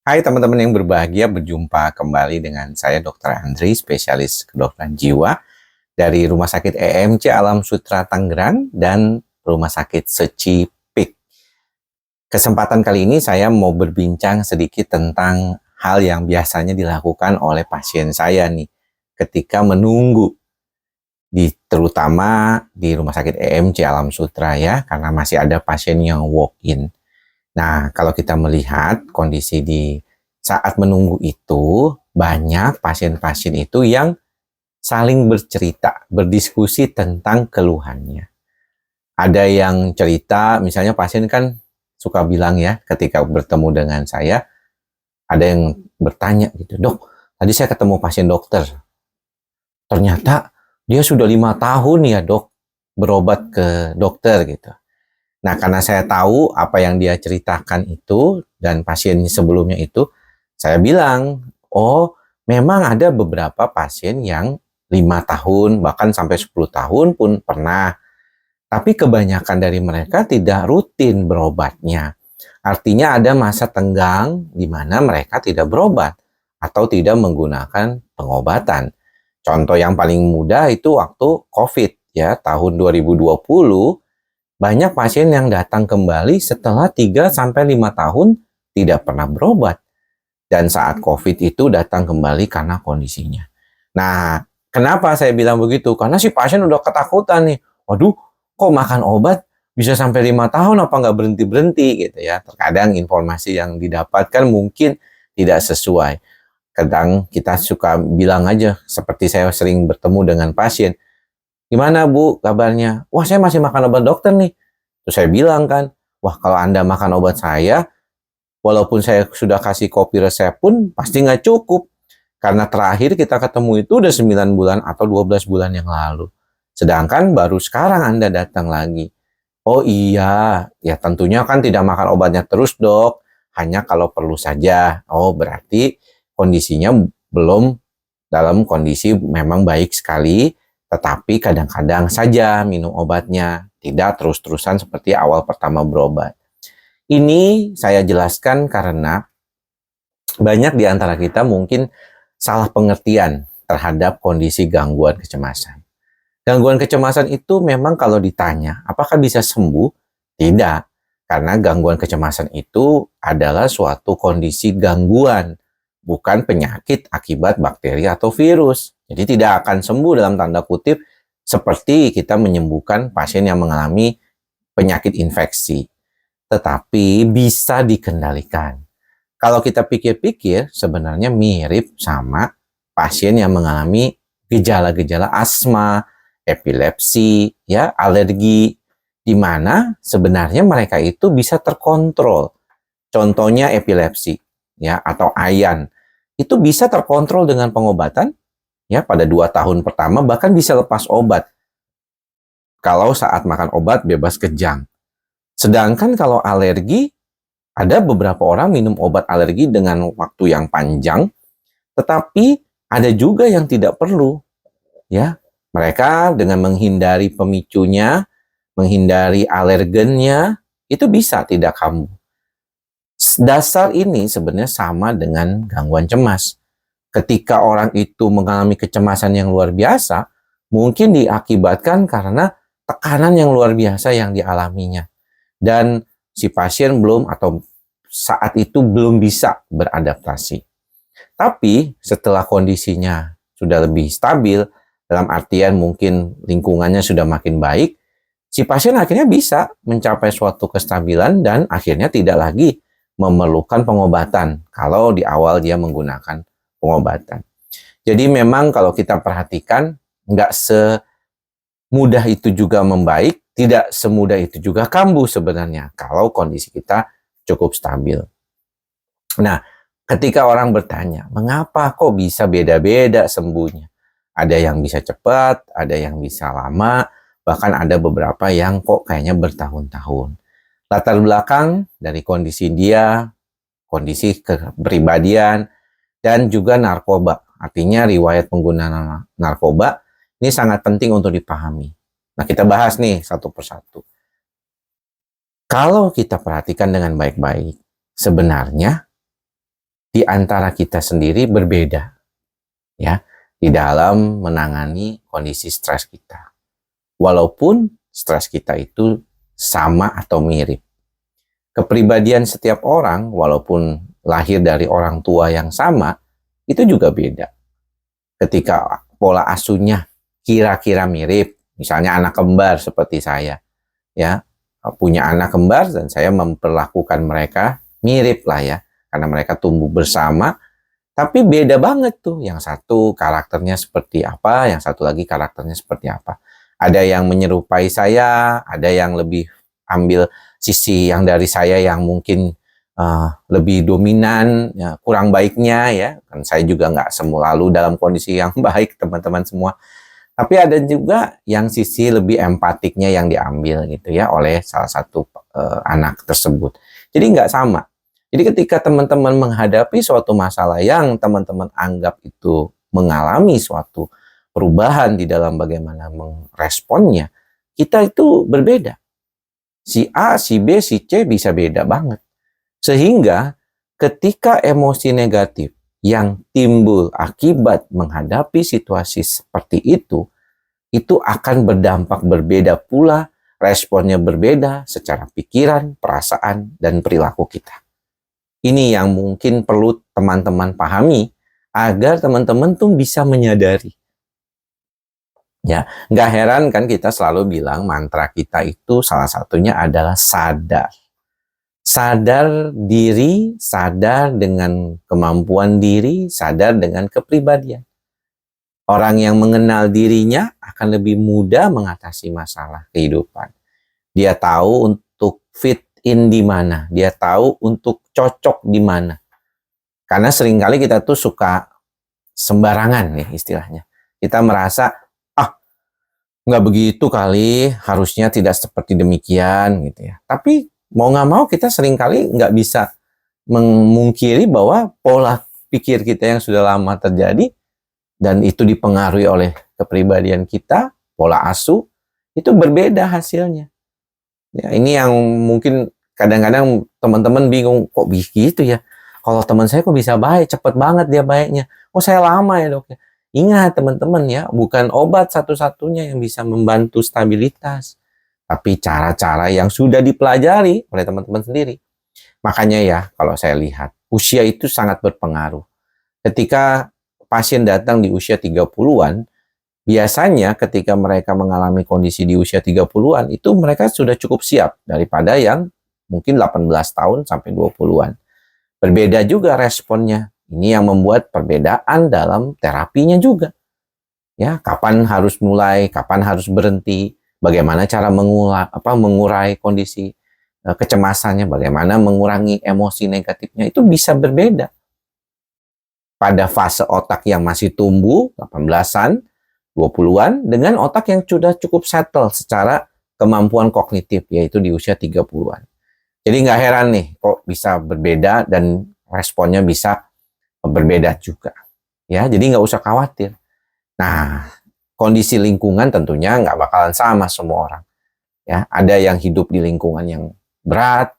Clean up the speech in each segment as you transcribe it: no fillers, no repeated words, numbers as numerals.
Hai teman-teman yang berbahagia, berjumpa kembali dengan saya Dr. Andri, spesialis kedokteran jiwa dari Rumah Sakit EMC Alam Sutra Tangerang dan Rumah Sakit Secipik. Kesempatan kali ini saya mau berbincang sedikit tentang hal yang biasanya dilakukan oleh pasien saya nih ketika menunggu terutama di Rumah Sakit EMC Alam Sutra ya, karena masih ada pasien yang walk-in. Nah, kalau kita melihat kondisi di saat menunggu itu, banyak pasien-pasien itu yang saling bercerita, berdiskusi tentang keluhannya. Ada yang cerita, misalnya pasien kan suka bilang ya, ketika bertemu dengan saya, ada yang bertanya gitu, "Dok, tadi saya ketemu pasien dokter, ternyata dia sudah 5 tahun ya dok, berobat ke dokter gitu." Nah, karena saya tahu apa yang dia ceritakan itu dan pasien sebelumnya itu, saya bilang, oh memang ada beberapa pasien yang 5 tahun, bahkan sampai 10 tahun pun pernah. Tapi kebanyakan dari mereka tidak rutin berobatnya. Artinya ada masa tenggang di mana mereka tidak berobat atau tidak menggunakan pengobatan. Contoh yang paling mudah itu waktu COVID ya, tahun 2020, banyak pasien yang datang kembali setelah 3 sampai 5 tahun tidak pernah berobat. Dan saat COVID itu datang kembali karena kondisinya. Nah, kenapa saya bilang begitu? Karena si pasien udah ketakutan nih. Waduh, kok makan obat bisa sampai 5 tahun apa nggak berhenti-berhenti gitu ya. Terkadang informasi yang didapatkan mungkin tidak sesuai. Kadang kita suka bilang aja, seperti saya sering bertemu dengan pasien, "Gimana Bu kabarnya?" "Wah saya masih makan obat dokter nih." Terus saya bilang kan, "Wah kalau Anda makan obat saya, walaupun saya sudah kasih kopi resep pun pasti nggak cukup. Karena terakhir kita ketemu itu udah 9 bulan atau 12 bulan yang lalu. Sedangkan baru sekarang Anda datang lagi." "Oh iya, ya tentunya kan tidak makan obatnya terus dok, hanya kalau perlu saja." "Oh berarti kondisinya belum dalam kondisi memang baik sekali, tetapi kadang-kadang saja minum obatnya, tidak terus-terusan seperti awal pertama berobat." Ini saya jelaskan karena banyak di antara kita mungkin salah pengertian terhadap kondisi gangguan kecemasan. Gangguan kecemasan itu memang kalau ditanya, apakah bisa sembuh? Tidak, karena gangguan kecemasan itu adalah suatu kondisi gangguan, bukan penyakit akibat bakteri atau virus. Jadi tidak akan sembuh dalam tanda kutip seperti kita menyembuhkan pasien yang mengalami penyakit infeksi. Tetapi bisa dikendalikan. Kalau kita pikir-pikir, sebenarnya mirip sama pasien yang mengalami gejala-gejala asma, epilepsi, ya, alergi, di mana sebenarnya mereka itu bisa terkontrol. Contohnya epilepsi, ya, atau AYAN. Itu bisa terkontrol dengan pengobatan, ya, pada 2 tahun pertama, bahkan bisa lepas obat. Kalau saat makan obat bebas kejang. Sedangkan kalau alergi, ada beberapa orang minum obat alergi dengan waktu yang panjang, tetapi ada juga yang tidak perlu, ya. Mereka dengan menghindari pemicunya, menghindari alergennya, itu bisa tidak kambuh. Dasar ini sebenarnya sama dengan gangguan cemas. Ketika orang itu mengalami kecemasan yang luar biasa, mungkin diakibatkan karena tekanan yang luar biasa yang dialaminya. Dan si pasien belum atau saat itu belum bisa beradaptasi. Tapi setelah kondisinya sudah lebih stabil, dalam artian mungkin lingkungannya sudah makin baik, si pasien akhirnya bisa mencapai suatu kestabilan dan akhirnya tidak lagi memerlukan pengobatan kalau di awal dia menggunakan pengobatan. Jadi memang kalau kita perhatikan, nggak semudah itu juga membaik, tidak semudah itu juga kambuh sebenarnya kalau kondisi kita cukup stabil. Nah, ketika orang bertanya, mengapa kok bisa beda-beda sembuhnya? Ada yang bisa cepat, ada yang bisa lama, bahkan ada beberapa yang kok kayaknya bertahun-tahun. Latar belakang dari kondisi dia, kondisi kepribadian, dan juga narkoba. Artinya riwayat penggunaan narkoba ini sangat penting untuk dipahami. Nah, kita bahas nih satu persatu. Kalau kita perhatikan dengan baik-baik, sebenarnya di antara kita sendiri berbeda, ya, di dalam menangani kondisi stres kita. Walaupun stres kita itu sama atau mirip. Kepribadian setiap orang, walaupun lahir dari orang tua yang sama, itu juga beda. Ketika pola asuhnya kira-kira mirip, misalnya anak kembar seperti saya, ya, punya anak kembar dan saya memperlakukan mereka mirip lah ya, karena mereka tumbuh bersama, tapi beda banget tuh. Yang satu karakternya seperti apa, yang satu lagi karakternya seperti apa. Ada yang menyerupai saya, ada yang lebih ambil sisi yang dari saya yang mungkin lebih dominan, ya, kurang baiknya ya. Kan saya juga nggak selalu dalam kondisi yang baik, teman-teman semua. Tapi ada juga yang sisi lebih empatiknya yang diambil gitu ya oleh salah satu anak tersebut. Jadi nggak sama. Jadi ketika teman-teman menghadapi suatu masalah yang teman-teman anggap itu mengalami suatu perubahan di dalam bagaimana meresponnya, kita itu berbeda. Si A, si B, si C bisa beda banget. Sehingga ketika emosi negatif yang timbul akibat menghadapi situasi seperti itu akan berdampak berbeda pula, responnya berbeda secara pikiran, perasaan, dan perilaku kita. Ini yang mungkin perlu teman-teman pahami agar teman-teman tuh bisa menyadari. Ya, nggak heran kan kita selalu bilang mantra kita itu salah satunya adalah sadar. Sadar diri, sadar dengan kemampuan diri, sadar dengan kepribadian. Orang yang mengenal dirinya akan lebih mudah mengatasi masalah kehidupan. Dia tahu untuk fit in di mana, dia tahu untuk cocok di mana. Karena seringkali kita tuh suka sembarangan ya istilahnya. Kita merasa, nggak begitu kali, harusnya tidak seperti demikian gitu ya. Tapi mau nggak mau kita seringkali nggak bisa memungkiri bahwa pola pikir kita yang sudah lama terjadi dan itu dipengaruhi oleh kepribadian kita, pola asuh, itu berbeda hasilnya. Ya, ini yang mungkin kadang-kadang teman-teman bingung, kok begitu ya? Kalau teman saya kok bisa baik, cepet banget dia baiknya. Oh saya lama ya dok. Ingat teman-teman ya, bukan obat satu-satunya yang bisa membantu stabilitas. Tapi cara-cara yang sudah dipelajari oleh teman-teman sendiri. Makanya ya, kalau saya lihat, usia itu sangat berpengaruh. Ketika pasien datang di usia 30-an, biasanya ketika mereka mengalami kondisi di usia 30-an, itu mereka sudah cukup siap daripada yang mungkin 18 tahun sampai 20-an. Berbeda juga responnya. Ini yang membuat perbedaan dalam terapinya juga. Ya, kapan harus mulai, kapan harus berhenti, bagaimana cara mengurai kondisi kecemasannya, bagaimana mengurangi emosi negatifnya, itu bisa berbeda. Pada fase otak yang masih tumbuh, 18-an, 20-an, dengan otak yang sudah cukup settle secara kemampuan kognitif, yaitu di usia 30-an. Jadi nggak heran nih, kok bisa berbeda dan responnya bisa berbeda juga. Ya, jadi nggak usah khawatir. Nah, kondisi lingkungan tentunya nggak bakalan sama semua orang. Ya, ada yang hidup di lingkungan yang berat,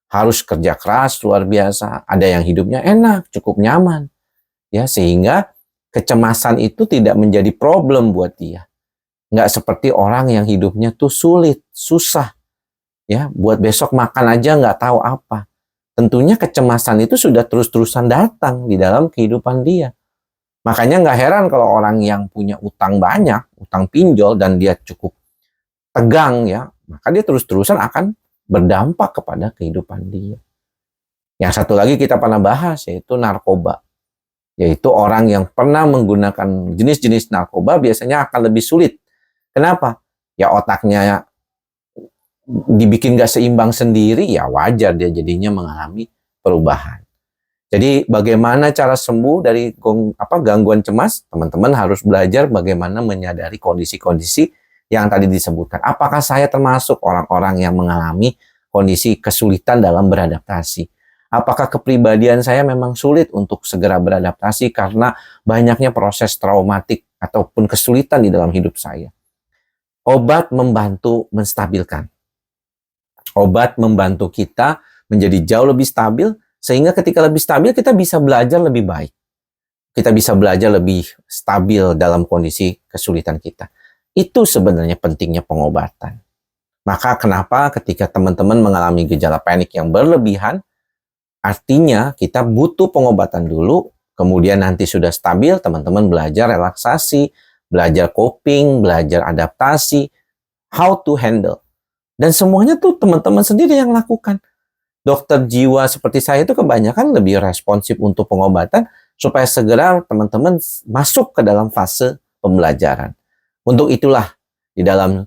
harus kerja keras luar biasa. Ada yang hidupnya enak, cukup nyaman. Ya, sehingga kecemasan itu tidak menjadi problem buat dia. Nggak seperti orang yang hidupnya tuh sulit, susah. Ya, buat besok makan aja nggak tahu apa. Tentunya kecemasan itu sudah terus-terusan datang di dalam kehidupan dia. Makanya nggak heran kalau orang yang punya utang banyak, utang pinjol, dan dia cukup tegang ya, maka dia terus-terusan akan berdampak kepada kehidupan dia. Yang satu lagi kita pernah bahas, yaitu narkoba. Yaitu orang yang pernah menggunakan jenis-jenis narkoba biasanya akan lebih sulit. Kenapa? Ya otaknya dibikin gak seimbang sendiri, ya wajar dia jadinya mengalami perubahan. Jadi bagaimana cara sembuh dari gangguan cemas? Teman-teman harus belajar bagaimana menyadari kondisi-kondisi yang tadi disebutkan. Apakah saya termasuk orang-orang yang mengalami kondisi kesulitan dalam beradaptasi? Apakah kepribadian saya memang sulit untuk segera beradaptasi karena banyaknya proses traumatik ataupun kesulitan di dalam hidup saya? Obat membantu menstabilkan. Obat membantu kita menjadi jauh lebih stabil Sehingga ketika lebih stabil, kita bisa belajar lebih baik. Kita bisa belajar lebih stabil dalam kondisi kesulitan kita. Itu sebenarnya pentingnya pengobatan. Maka kenapa ketika teman-teman mengalami gejala panik yang berlebihan, artinya kita butuh pengobatan dulu, kemudian nanti sudah stabil, teman-teman belajar relaksasi, belajar coping, belajar adaptasi, how to handle. Dan semuanya tuh teman-teman sendiri yang lakukan. Dokter jiwa seperti saya itu kebanyakan lebih responsif untuk pengobatan supaya segera teman-teman masuk ke dalam fase pembelajaran. Untuk itulah di dalam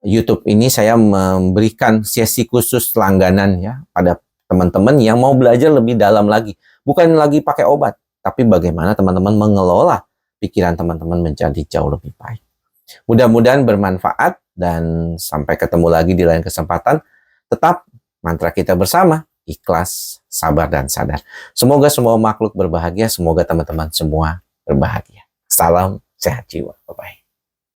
YouTube ini saya memberikan sesi khusus langganan ya pada teman-teman yang mau belajar lebih dalam lagi. Bukan lagi pakai obat, tapi bagaimana teman-teman mengelola pikiran teman-teman menjadi jauh lebih baik. Mudah-mudahan bermanfaat dan sampai ketemu lagi di lain kesempatan. Tetap mantra kita bersama, ikhlas, sabar, dan sadar. Semoga semua makhluk berbahagia, semoga teman-teman semua berbahagia. Salam sehat jiwa. Bye-bye.